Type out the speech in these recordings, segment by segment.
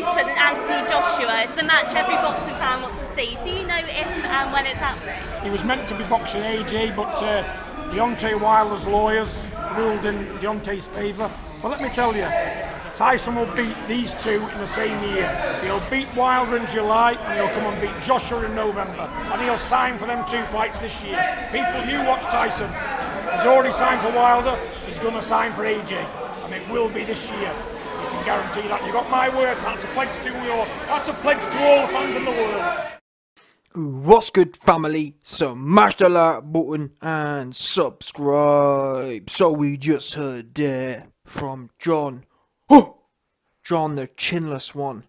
Tyson and Anthony Joshua. It's the match every boxing fan wants to see. Do you know if and when it's happening? He was meant to be boxing AJ, but Deontay Wilder's lawyers ruled in Deontay's favour. But let me tell you, Tyson will beat these two in the same year. He'll beat Wilder in July and he'll come and beat Joshua in November. And he'll sign for them 2 fights this year. People, you watch Tyson. He's already signed for Wilder, he's going to sign for AJ. And it will be this year. You can guarantee that. You got my word, that's a pledge to all. That's a pledge to all the fans in the world. What's good, family? Smash the like button and subscribe. So we just heard there from John. Oh, John the chinless one.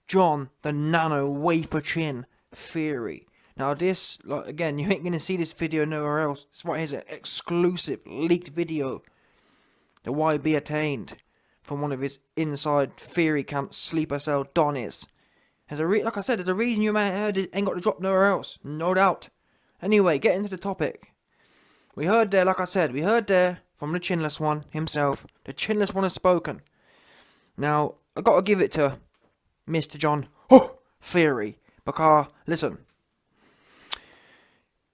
John the nano wafer chin Fury. Now this, like, again, you ain't gonna see this video nowhere else. This right here's an exclusive leaked video that YB attained from one of his inside Fury camp sleeper cell Donnies. Like I said, there's a reason you may have heard it ain't got to drop nowhere else, no doubt. Anyway, get into the topic. We heard there, like I said, we heard there from the chinless one himself. The chinless one has spoken. Now, I gotta give it to Mr. John Fury, because listen,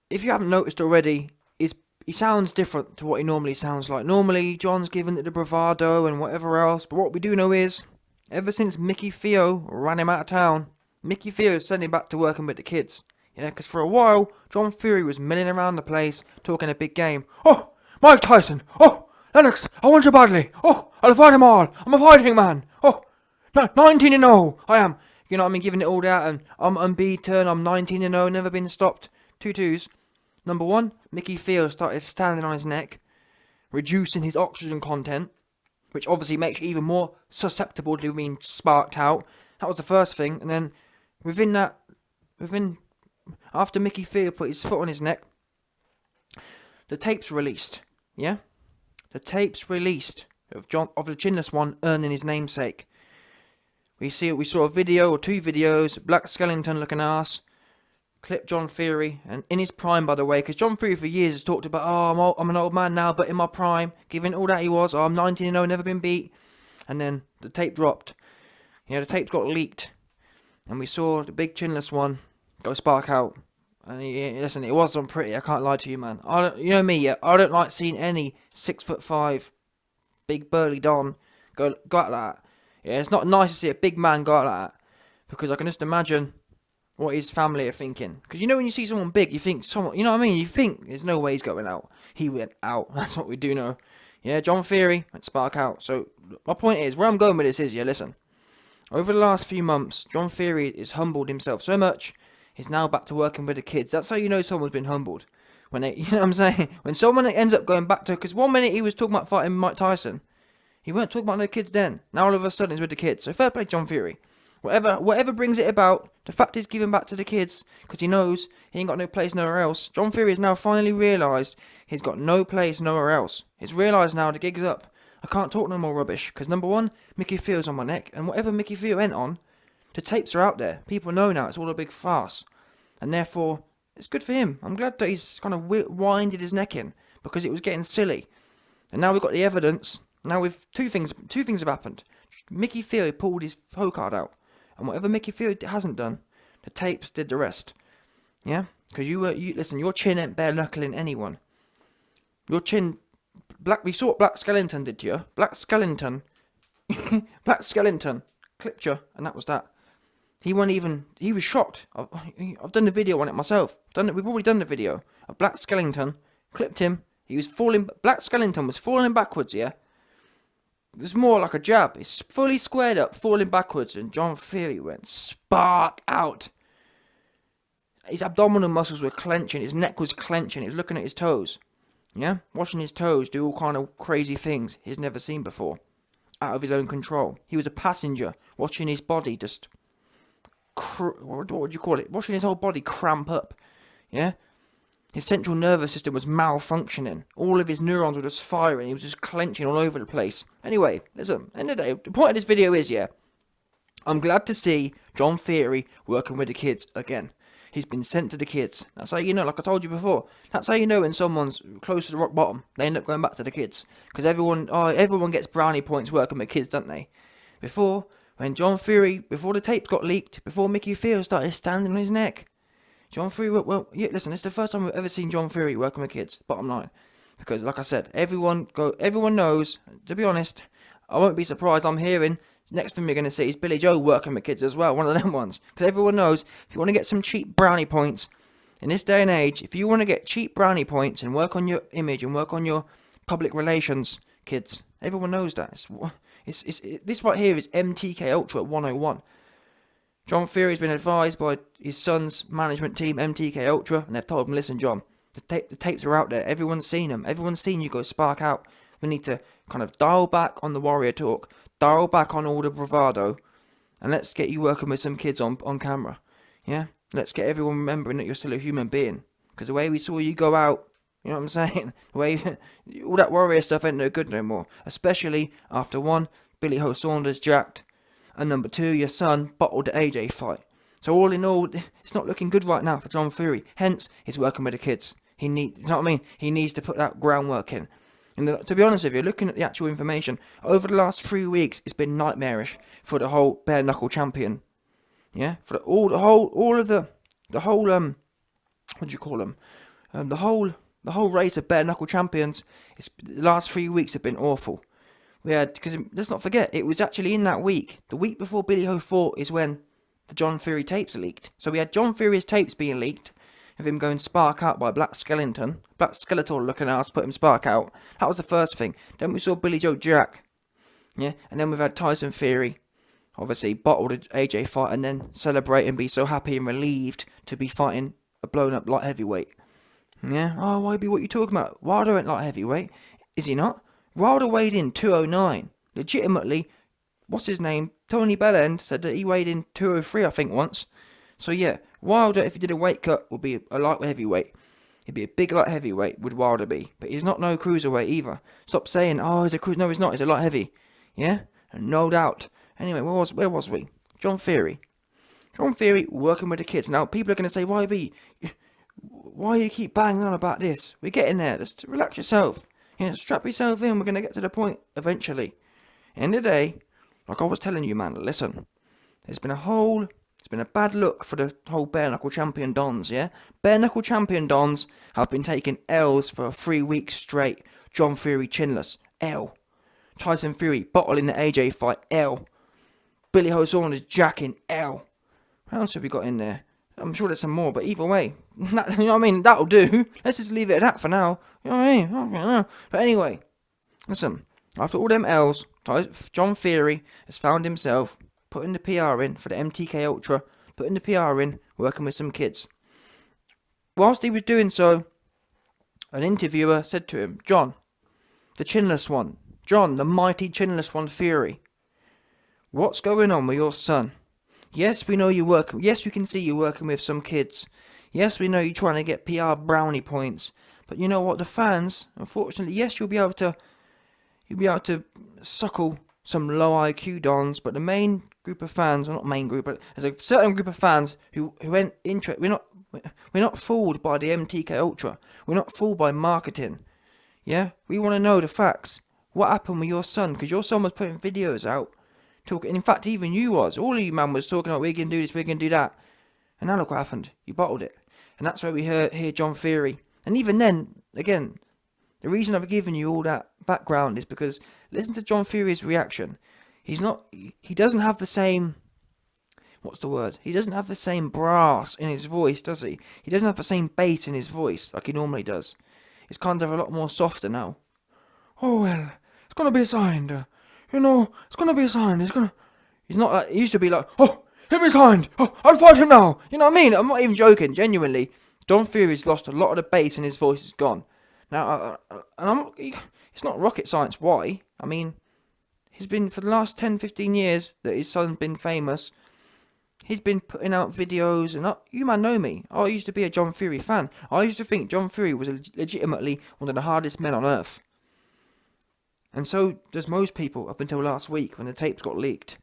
if you haven't noticed already, he sounds different to what he normally sounds like. Normally, John's given it the bravado and whatever else, but what we do know is, ever since Mickey Theo ran him out of town, Mickey Theo sent him back to working with the kids. Yeah, because for a while, John Fury was milling around the place, talking a big game. Oh, Mike Tyson! Oh, Lennox, I want you badly! Oh, I'll fight them all! I'm a fighting man! Oh, 19-0, I am! You know what I mean, giving it all that, and I'm unbeaten, I'm 19-0, never been stopped. 2-2s. Number one, Mickey Theo started standing on his neck, reducing his oxygen content, which obviously makes you even more susceptible to being sparked out. That was the first thing, and then after Mickey Theo put his foot on his neck, the tapes released. Yeah, the tapes released of the chinless one earning his namesake. We saw a video or 2 videos, black skeleton looking ass, clip John Fury, and in his prime, by the way, because John Fury for years has talked about, oh, I'm an old man now, but in my prime, given all that he was, I'm 19-0, never been beat, and then the tape dropped. You know, the tapes got leaked, and we saw the big chinless one go spark out, and listen, it wasn't pretty, I can't lie to you, man. You know me, yeah, I don't like seeing any 6'5", big burly Don go out like that. Yeah, it's not nice to see a big man go out like that, because I can just imagine what his family are thinking. Because you know when you see someone big, you think you know what I mean? You think there's no way he's going out. He went out. That's what we do know. Yeah, John Fury went spark out. So my point is, where I'm going with this is, yeah, listen. Over the last few months, John Fury has humbled himself so much, he's now back to working with the kids. That's how you know someone's been humbled. You know what I'm saying? When someone ends up going back to, because one minute he was talking about fighting Mike Tyson, he weren't talking about no kids then. Now all of a sudden he's with the kids. So fair play, John Fury. Whatever brings it about, the fact is giving back to the kids, because he knows he ain't got no place nowhere else. John Fury has now finally realised he's got no place nowhere else. He's realised now the gig's up. I can't talk no more rubbish, because number one, Mickey Theo's on my neck, and whatever Mickey Theo went on, the tapes are out there. People know now, it's all a big farce. And therefore, it's good for him. I'm glad that he's kind of winded his neck in, because it was getting silly. And now we've got the evidence. Now we've two things have happened. Mickey Theo pulled his hoe card out. And whatever Mickey Theo hasn't done, the tapes did the rest. Yeah? Because listen, your chin ain't bare knuckling anyone. Your chin, we saw what Black Skeleton did to you. Black Skeleton clipped you, and that was that. He was shocked. I've done the video on it myself. We've already done the video. A Black Skeleton clipped him. Black Skeleton was falling backwards, yeah? It was more like a jab. It's fully squared up, falling backwards, and John Fury went spark out. His abdominal muscles were clenching, his neck was clenching, he was looking at his toes. Yeah? Watching his toes do all kind of crazy things he's never seen before. Out of his own control. He was a passenger, watching his body just... what would you call it? Watching his whole body cramp up. Yeah? His central nervous system was malfunctioning. All of his neurons were just firing. He was just clenching all over the place. Anyway, listen, end of the day, the point of this video is, yeah, I'm glad to see John Fury working with the kids again. He's been sent to the kids. That's how you know, like I told you before, that's how you know when someone's close to the rock bottom. They end up going back to the kids. Because everyone gets brownie points working with kids, don't they? Before, when John Fury, before the tapes got leaked, before Mickey Field started standing on his neck, John Fury, well, yeah, listen, it's the first time we've ever seen John Fury working with kids, bottom line. Because, like I said, everyone knows, to be honest, I won't be surprised, I'm hearing, next thing you're going to see is Billy Joe working with kids as well, one of them ones. Because everyone knows, if you want to get some cheap brownie points, in this day and age, if you want to get cheap brownie points and work on your image and work on your public relations, kids, everyone knows that. This right here is MTK Ultra 101. John Fury's been advised by his son's management team, MTK Ultra, and they've told him, listen, John, the tapes are out there. Everyone's seen them. Everyone's seen you go spark out. We need to kind of dial back on the warrior talk, dial back on all the bravado, and let's get you working with some kids on camera. Yeah? Let's get everyone remembering that you're still a human being. Because the way we saw you go out, you know what I'm saying? The way all that warrior stuff ain't no good no more. Especially after one, Billy Ho Saunders jacked, and number two, your son bottled the AJ fight. So all in all, it's not looking good right now for John Fury. Hence, he's working with the kids. You know what I mean? He needs to put that groundwork in. And to be honest with you, looking at the actual information, over the last 3 weeks, it's been nightmarish for the whole bare knuckle champion. Yeah, for the whole what do you call them? The whole race of bare knuckle champions. The last 3 weeks have been awful. We had, because let's not forget, it was actually in that week. The week before Billy Ho fought is when the John Fury tapes leaked. So we had John Fury's tapes being leaked, of him going spark out by Black Skeletor looking at us, put him spark out. That was the first thing. Then we saw Billy Joe Jack. Yeah, and then we've had Tyson Fury, obviously bottled AJ fight, and then celebrate and be so happy and relieved to be fighting a blown up light heavyweight. Yeah, oh, YB, what are you talking about? Wilder ain't light heavyweight. Is he not? Wilder weighed in 209. Legitimately, what's his name? Tony Bellend said that he weighed in 203, I think, once. So yeah, Wilder, if he did a weight cut, would be a light heavyweight. He'd be a big light heavyweight, would Wilder be. But he's not no cruiserweight either. Stop saying, oh, he's a cruiser. No, he's not. He's a light heavy. Yeah? No doubt. Anyway, where was we? John Fury. John Fury working with the kids. Now, people are going to say, YB, why you keep banging on about this? We're getting there. Just relax yourself. Yeah, strap yourself in. We're going to get to the point eventually. End of the day, like I was telling you, man, listen. It's been a bad look for the whole bare knuckle champion dons, yeah? Bare knuckle champion dons have been taking L's for 3 weeks straight. John Fury chinless, L. Tyson Fury bottling the AJ fight, L. Billy Ho Saunders jacking, L. What else have we got in there? I'm sure there's some more, but either way, you know what I mean? That'll do. Let's just leave it at that for now. You know what I mean? But anyway, listen. After all them L's, John Fury has found himself putting the PR in for the MTK Ultra, putting the PR in, working with some kids. Whilst he was doing so, an interviewer said to him, John, the chinless one, John, the mighty chinless one, Fury, what's going on with your son? Yes, we know you're working. Yes, we can see you working with some kids. Yes, we know you're trying to get PR brownie points. But you know what? The fans, unfortunately, yes, you'll be able to suckle some low IQ dons. But the main group of fans, or not main group, but there's a certain group of fans who ain't interested. We're not fooled by the MTK Ultra. We're not fooled by marketing. Yeah, we want to know the facts. What happened with your son? Because your son was putting videos out. Talking, in fact, even you was. All of you, man, was talking about, we can do this, we can do that. And now look what happened. You bottled it. And that's where we hear John Fury. And even then, again, the reason I've given you all that background is because listen to John Fury's reaction. He doesn't have the same, what's the word? He doesn't have the same brass in his voice, does he? He doesn't have the same bass in his voice like he normally does. It's kind of a lot more softer now. Oh, well, it's going to be signed. You know, it's going to be signed. He's not like, he used to be like, oh, he'll be signed. Oh, I'll fight him now. You know what I mean? I'm not even joking, genuinely. John Fury's lost a lot of the bass and his voice is gone. Now, it's not rocket science why. I mean, he's been, for the last 10, 15 years that his son's been famous, he's been putting out videos, and you man know me. I used to be a John Fury fan. I used to think John Fury was legitimately one of the hardest men on earth. And so does most people up until last week when the tapes got leaked.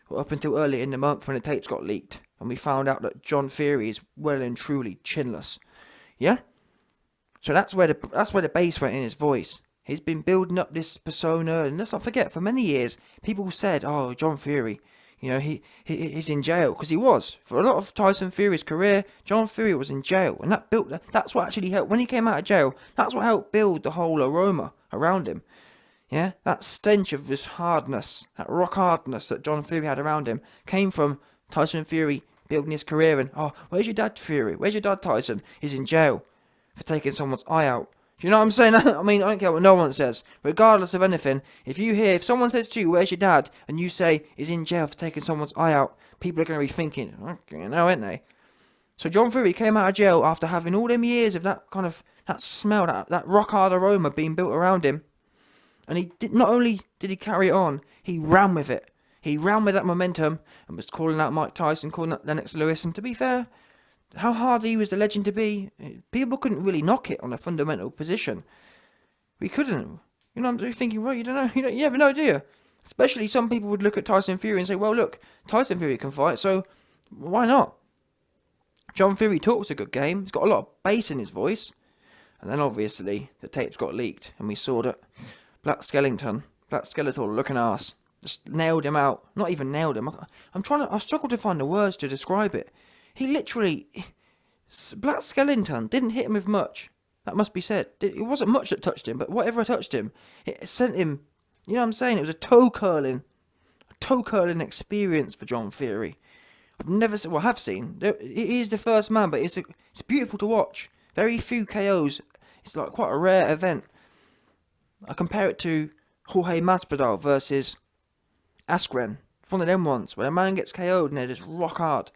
Or up until earlier in the month when the tapes got leaked. And we found out that John Fury is well and truly chinless. Yeah? So that's where the bass went in his voice. He's been building up this persona, and let's not forget, for many years, people said, oh, John Fury, You know, he's in jail, because he was. For a lot of Tyson Fury's career, John Fury was in jail, and that's what actually helped. When he came out of jail, that's what helped build the whole aroma around him. Yeah, that stench of this hardness, that rock hardness that John Fury had around him, came from Tyson Fury building his career. And, oh, where's your dad, Fury? Where's your dad, Tyson? He's in jail for taking someone's eye out. Do you know what I'm saying? I mean, I don't care what no one says. Regardless of anything, if someone says to you, where's your dad? And you say, he's in jail for taking someone's eye out, people are going to be thinking, okay, no, aren't they? So John Fury came out of jail after having all them years of that kind of, that smell, that rock hard aroma being built around him. And not only did he carry it on, he ran with it. He ran with that momentum and was calling out Mike Tyson, calling out Lennox Lewis. And to be fair, how hard he was the legend to be, people couldn't really knock it on a fundamental position. We couldn't. You know, I'm thinking, well, you don't know, you never know, do you? Especially some people would look at Tyson Fury and say, well, look, Tyson Fury can fight, so why not? John Fury talks a good game. He's got a lot of bass in his voice. And then obviously the tapes got leaked, and we saw that Black Skeletor looking ass just nailed him out. Not even nailed him. I struggle to find the words to describe it. He literally, Black Skeleton didn't hit him with much. That must be said. It wasn't much that touched him, but whatever touched him, it sent him. You know what I'm saying? It was a toe curling experience for John Fury. I have seen. He is the first man, but it's beautiful to watch. Very few KOs. It's like quite a rare event. I compare it to Jorge Masvidal versus Askren. It's one of them ones where a man gets KO'd and they're just rock hard.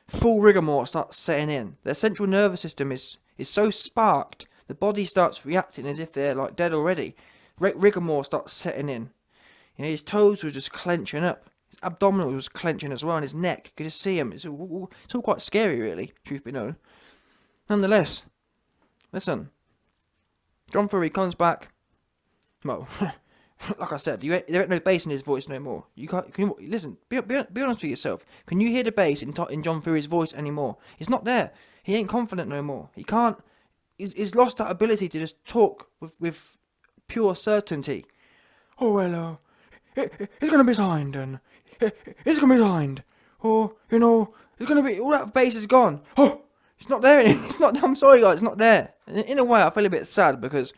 Full rigor starts setting in. Their central nervous system is so sparked, the body starts reacting as if they're like dead already. Rigor starts setting in. You know, his toes were just clenching up. His abdominal was clenching as well, and his neck. You could just see him. It's all quite scary, really, truth be known. Nonetheless, listen. John Fury comes back. Well, like I said, there ain't no bass in his voice no more. Listen, be honest with yourself. Can you hear the bass in John Fury's voice anymore? It's not there. He ain't confident no more. He can't. He's lost that ability to just talk with pure certainty. Oh well, it's gonna be signed, and it's gonna be signed. Or you know, it's gonna be all that bass is gone. Oh, it's not there. It's not. I'm sorry, guys. It's not there. In a way, I feel a bit sad because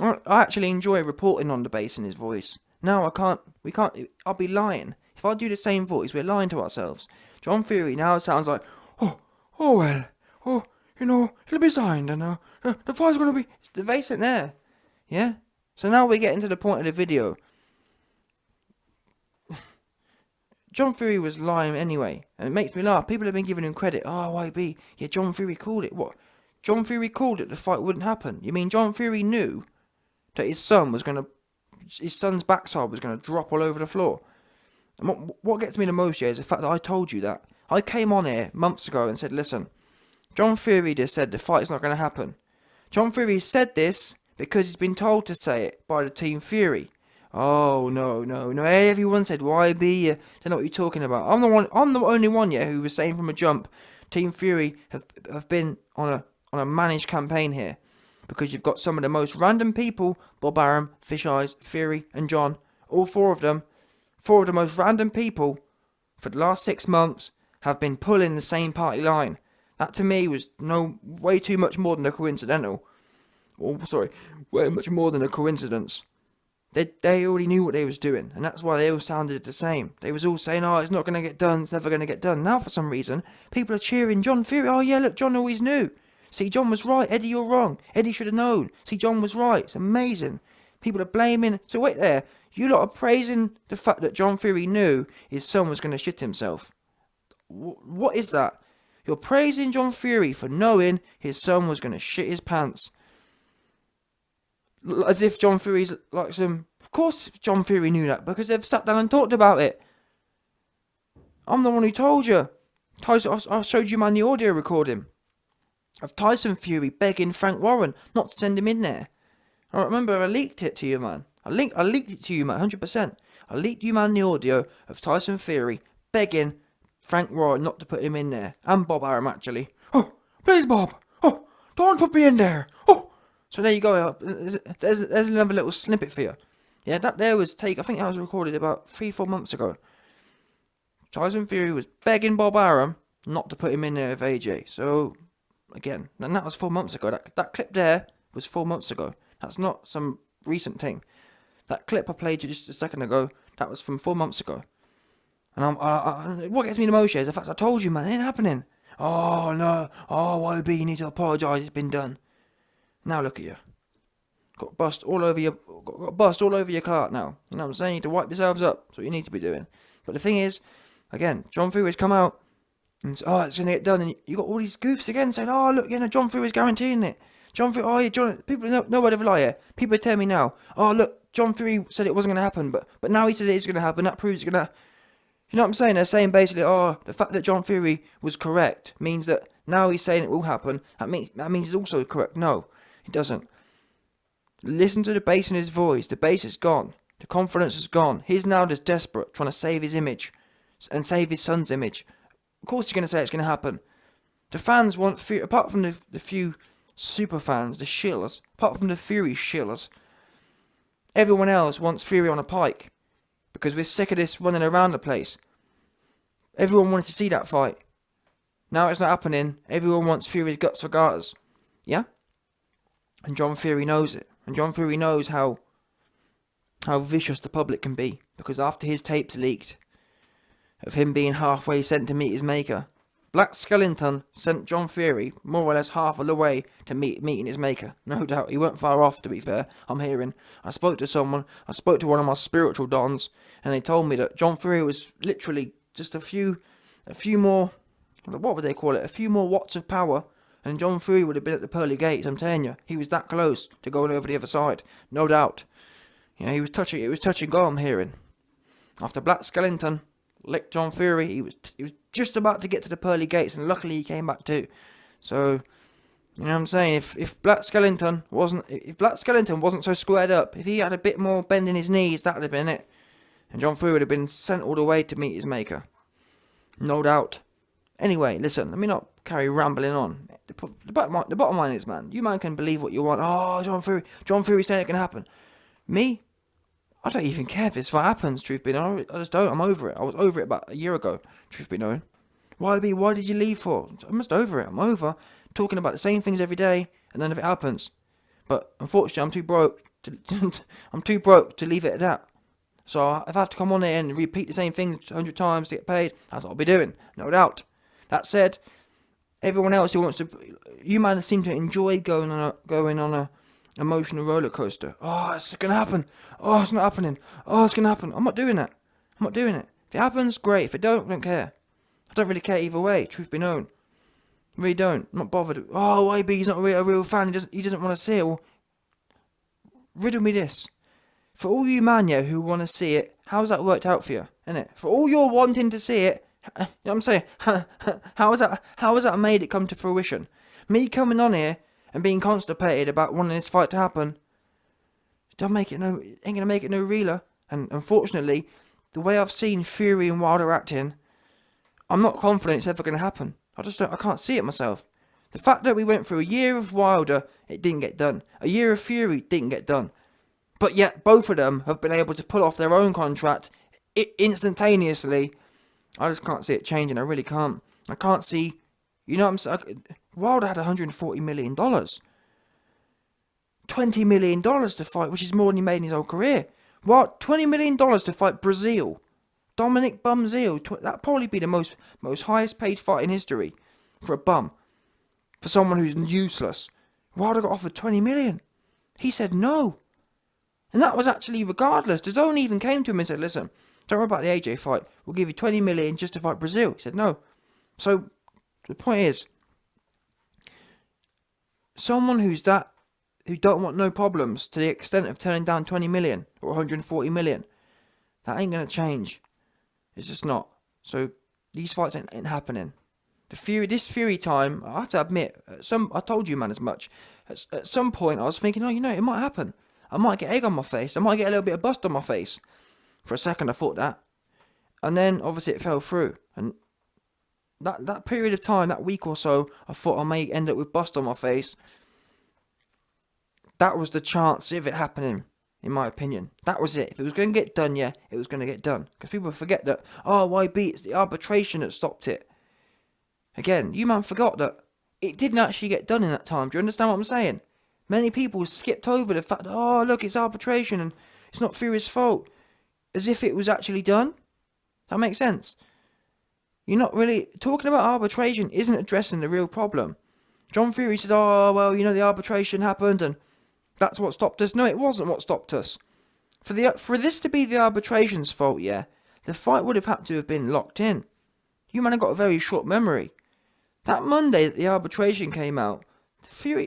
I actually enjoy reporting on the bass in his voice. Now I can't. We can't. I'll be lying if I do the same voice. We're lying to ourselves. John Fury now sounds like, oh well, oh you know, it'll be signed, and the fight's gonna be. The bass ain't there. Yeah. So now we get into the point of the video. John Fury was lying anyway, and it makes me laugh. People have been giving him credit. Oh, YB, yeah, John Fury called it. What? John Fury called it. The fight wouldn't happen. You mean John Fury knew that his son's backside was gonna drop all over the floor? And what gets me the most here is the fact that I told you that. I came on here months ago and said, listen, John Fury just said the fight's not gonna happen. John Fury said this because he's been told to say it by the Team Fury. Oh, no. Everyone said, YB, don't know what you're talking about. I'm the only one, who was saying from a jump, Team Fury have been on a managed campaign here. Because you've got some of the most random people, Bob Arum, Fish Eyes, Fury, and John, all four of the most random people for the last 6 months have been pulling the same party line. That to me was way too much more than a coincidental. Way much more than a coincidence. They already knew what they was doing, and that's why they all sounded the same. They was all saying, oh, it's not going to get done, it's never going to get done. Now, for some reason, people are cheering John Fury. Oh, yeah, look, John always knew. See, John was right. Eddie, you're wrong. Eddie should have known. See, John was right. It's amazing. People are blaming. So wait there. You lot are praising the fact that John Fury knew his son was going to shit himself. What is that? You're praising John Fury for knowing his son was going to shit his pants. As if John Fury's like some... Of course John Fury knew that, because they've sat down and talked about it. I'm the one who told you. Tyson, I showed you, man, the audio recording of Tyson Fury begging Frank Warren not to send him in there. I remember I leaked it to you, man. I leaked it to you, man, 100%. I leaked you, man, the audio of Tyson Fury begging Frank Warren not to put him in there. And Bob Arum, actually. Oh, please, Bob. Oh, don't put me in there. Oh. So there you go. There's another little snippet for you. Yeah, that there was I think that was recorded about 3-4 months ago. Tyson Fury was begging Bob Arum not to put him in there with AJ. So, again, and that was 4 months ago. That clip there was 4 months ago. That's not some recent thing. That clip I played you just a second ago, that was from 4 months ago. And what gets me emotional is the fact I told you, man, it ain't happening. Oh, no. Oh, YB, you need to apologise. It's been done. Now look at you. Got bust all over your cart now. You know what I'm saying? You need to wipe yourselves up. That's what you need to be doing. But the thing is, again, John Fury's come out and it's going to get done. And you got all these goofs again saying, oh, look, John Fury's guaranteeing it. John Fury, oh, yeah, people know word of a lie here. People tell me now, oh, look, John Fury said it wasn't going to happen, but now he says it is going to happen. That proves it's going to. You know what I'm saying? They're saying basically, oh, the fact that John Fury was correct means that now he's saying it will happen. That means he's also correct. No, it doesn't. Listen to the bass in his voice. The bass is gone. The confidence is gone. He's now just desperate, trying to save his image and save his son's image. Of course he's going to say it's going to happen. The fans want Fury, apart from the few super fans, the shillers, apart from the Fury shillers, everyone else wants Fury on a pike. Because we're sick of this running around the place. Everyone wanted to see that fight. Now it's not happening. Everyone wants Fury's guts for garters. Yeah? And John Fury knows it. And John Fury knows how vicious the public can be. Because after his tapes leaked of him being halfway sent to meet his maker, Black Skellington sent John Fury more or less half of the way to meeting his maker. No doubt, he weren't far off, to be fair, I'm hearing. I spoke to one of my spiritual dons, and they told me that John Fury was literally just a few more, what would they call it, a few more watts of power, and John Fury would have been at the pearly gates, I'm telling you. He was that close to going over the other side, no doubt. It was touch and go, I'm hearing. After Black Skellington licked John Fury, he was just about to get to the pearly gates, and luckily he came back too. So, you know what I'm saying? If Black Skellington wasn't so squared up, if he had a bit more bend in his knees, that would have been it. And John Fury would have been sent all the way to meet his maker. No doubt. Anyway, listen, let me not carry rambling on. The bottom line is, man, you man can believe what you want. Oh, John Fury saying it can happen. Me? I don't even care if this fight happens, truth be known. I just don't. I'm over it. I was over it about a year ago, truth be known. Why did you leave for? I'm just over it. I'm over talking about the same things every day, and none of it happens. But unfortunately, I'm too broke to leave it at that. So if I have to come on here and repeat the same things 100 times to get paid, that's what I'll be doing, no doubt. That said, everyone else who wants to, you man seem to enjoy going on a emotional roller coaster. Oh, it's gonna happen. Oh, it's not happening. Oh, it's gonna happen. I'm not doing that. If it happens, great. If it don't care. I don't really care either way, truth be known. Really don't. I'm not bothered. Oh, YB's not a real fan. He doesn't want to see it. Well, riddle me this. For all you man, yeah, who want to see it, how's that worked out for you, innit? For all you're wanting to see it, you know what I'm saying? How has that made it come to fruition? Me coming on here and being constipated about wanting this fight to happen, ain't gonna make it no realer. And unfortunately, the way I've seen Fury and Wilder acting, I'm not confident it's ever gonna happen. I can't see it myself. The fact that we went through a year of Wilder, it didn't get done. A year of Fury, didn't get done. But yet, both of them have been able to pull off their own contract instantaneously. I just can't see it changing. I really can't. I can't see. You know what I'm saying? Wilder had $140 million. $20 million to fight, which is more than he made in his whole career. What? $20 million to fight Brazil. Dominic Bumzil. That'd probably be the most highest paid fight in history. For a bum. For someone who's useless. Wilder got offered $20 million. He said no. And that was actually regardless. DAZN even came to him and said, listen, don't worry about the AJ fight. We'll give you $20 million just to fight Brazil. He said no. So, the point is, someone who don't want no problems to the extent of turning down $20 million or $140 million, that ain't going to change. It's just not. So, these fights ain't happening. This Fury time, I have to admit, I told you, man, as much. At some point, I was thinking, oh, it might happen. I might get egg on my face. I might get a little bit of bust on my face. For a second, I thought that. And then, obviously, it fell through. And that period of time, that week or so, I thought I may end up with bust on my face. That was the chance of it happening. in my opinion. That was it. If it was going to get done, yeah, it was going to get done. Because people forget that, oh, YB, it's the arbitration that stopped it. Again, you man forgot that it didn't actually get done in that time. Do you understand what I'm saying? Many people skipped over the fact that, oh, look, it's arbitration and it's not Fury's fault. As if it was actually done. That makes sense. You're not really... Talking about arbitration isn't addressing the real problem. John Fury says, oh, well, you know, the arbitration happened and that's what stopped us. No, it wasn't what stopped us. For this to be the arbitration's fault, yeah, the fight would have had to have been locked in. You man have got a very short memory. That Monday that the arbitration came out, the Fury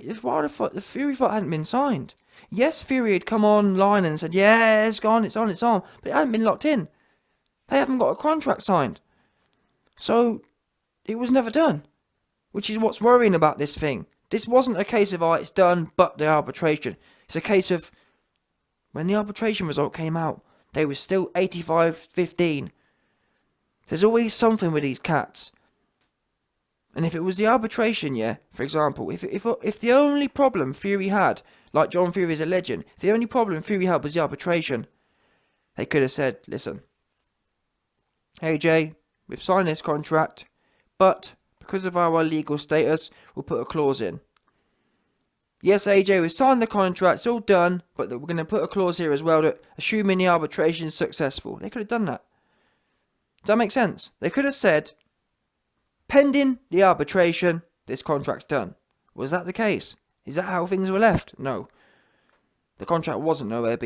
fight hadn't been signed. Yes, Fury had come online and said, yeah, it's on, but it hadn't been locked in. They haven't got a contract signed. So, it was never done. Which is what's worrying about this thing. This wasn't a case of, oh, it's done, but the arbitration. It's a case of, when the arbitration result came out, they were still 85-15. There's always something with these cats. And if it was the arbitration, yeah, for example, if the only problem Fury had, like John Fury is a legend, if the only problem Fury had was the arbitration, they could have said, listen, AJ, we've signed this contract, but because of our legal status, we'll put a clause in. Yes, AJ, we've signed the contract, it's all done, but we're going to put a clause here as well that assuming the arbitration is successful. They could have done that. Does that make sense? They could have said, pending the arbitration, this contract's done. Was that the case? Is that how things were left? No. The contract wasn't nowhere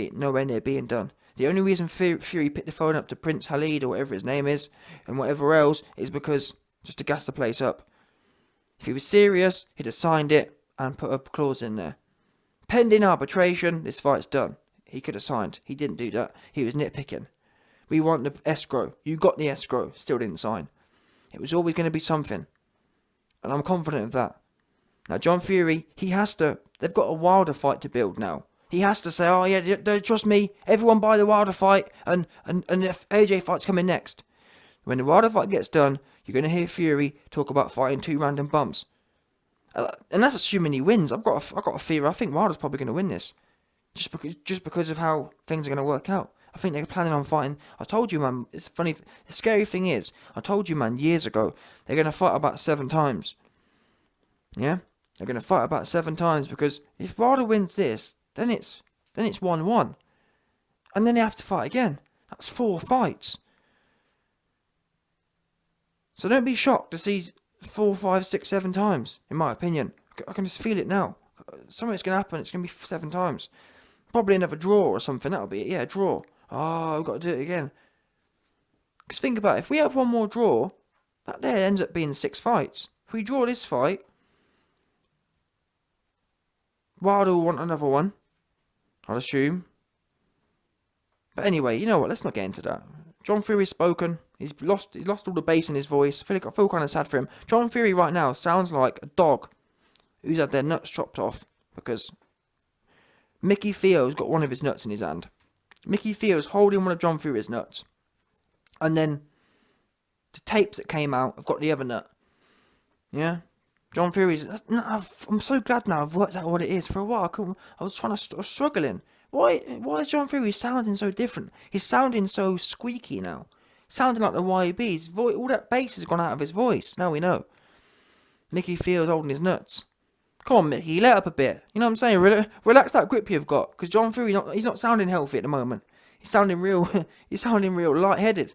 near being done. The only reason Fury picked the phone up to Prince Khalid or whatever his name is, and whatever else, is because just to gas the place up. If he was serious, he'd have signed it and put a clause in there. Pending arbitration, this fight's done. He could have signed. He didn't do that. He was nitpicking. We want the escrow. You got the escrow. Still didn't sign. It was always going to be something. And I'm confident of that. Now, John Fury, they've got a Wilder fight to build now. He has to say, oh yeah, trust me, everyone buy the Wilder fight, and if AJ fight's coming next. When the Wilder fight gets done, you're going to hear Fury talk about fighting 2 random bumps. And that's assuming he wins. I've got a fear. I think Wilder's probably going to win this. Just because of how things are going to work out. I think they're planning on fighting. I told you, man, it's funny. The scary thing is, I told you, man, years ago, they're going to fight about 7 times. Yeah? They're going to fight about 7 times because if Wilder wins this, then it's 1-1. And then they have to fight again. That's 4 fights. So don't be shocked to see 4, 5, 6, 7 times, in my opinion. I can just feel it now. Something's going to happen. It's going to be 7 times. Probably another draw or something. That'll be it. Yeah, a draw. Oh, we've got to do it again. Because think about it. If we have one more draw, that there ends up being 6 fights. If we draw this fight, Wilder will want another one, I'll assume. But anyway, you know what? Let's not get into that. John Fury's spoken. He's lost all the bass in his voice. I feel kind of sad for him. John Fury right now sounds like a dog who's had their nuts chopped off because Mickey Theo's got one of his nuts in his hand. Mickey Theo's holding one of John Fury's nuts. And then the tapes that came out have got the other nut. Yeah? John Fury's... I'm so glad now I've worked out what it is. For a while, I was struggling. Why is John Fury sounding so different? He's sounding so squeaky now. Sounding like the YB's voice. All that bass has gone out of his voice. Now we know. Mickey Theo's holding his nuts. Come on, Mickey, let up a bit. You know what I'm saying? Relax that grip you've got. Because John Fury, he's not sounding healthy at the moment. He's sounding real lightheaded.